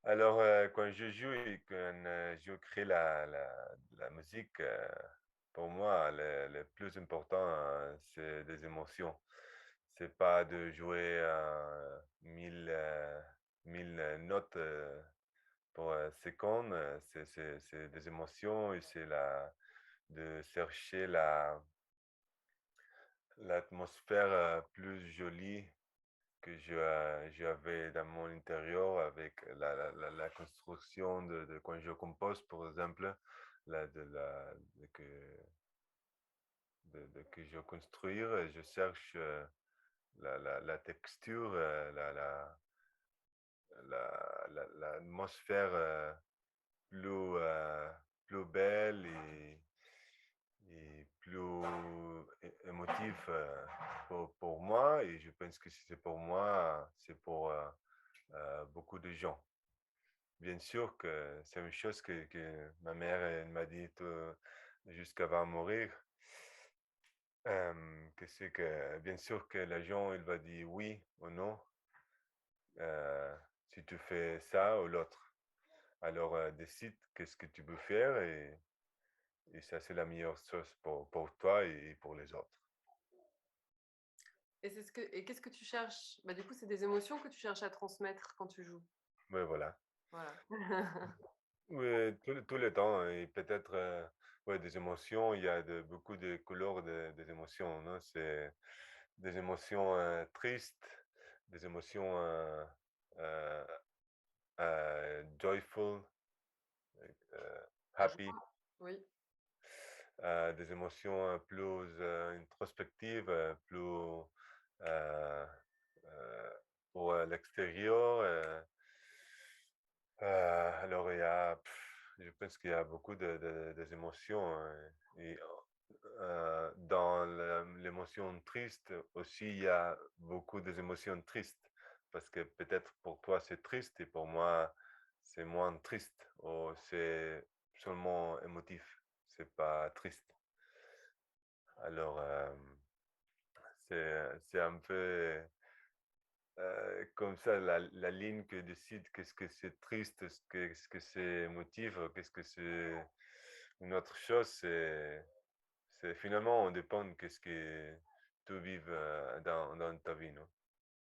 Alors, quand je joue et quand je crée la musique, pour moi, le plus important, c'est des émotions. C'est pas de jouer 1000 notes pour seconde. C'est des émotions et de chercher l'atmosphère plus jolie que j'avais dans mon intérieur avec la construction de quand je compose, par exemple, la, de la, de que je construire, je cherche la texture, l'atmosphère plus, plus belle et plus émotive pour moi. Et je pense que si c'est pour moi, c'est pour beaucoup de gens. Bien sûr que c'est une chose que ma mère elle m'a dit jusqu'avant de mourir, que c'est que bien sûr que l'argent, il va dire oui ou non, euh, si tu fais ça ou l'autre. Alors décide qu'est-ce que tu veux faire et ça c'est la meilleure chose pour toi et pour les autres. Et qu'est-ce que tu cherches? Bah, du coup, c'est des émotions que tu cherches à transmettre quand tu joues? Mais voilà. Voilà. Oui, tout le temps, hein, et peut-être ouais, des émotions, il y a beaucoup de couleurs des émotions, non? C'est des émotions tristes, des émotions euh, joyful, La happy, joie, oui. des émotions plus introspectives, plus euh, euh, pour l'extérieur. Alors, je pense qu'il y a beaucoup des émotions, hein, et dans l'émotion triste aussi, il y a beaucoup des émotions tristes parce que peut-être pour toi c'est triste et pour moi c'est moins triste ou c'est seulement émotif, c'est pas triste. Alors, c'est un peu comme ça la ligne que décide qu'est-ce que c'est triste, qu'est-ce que c'est émotif, qu'est-ce que c'est une autre chose. C'est finalement, on dépend de qu'est-ce que tu vives dans ta vie, non?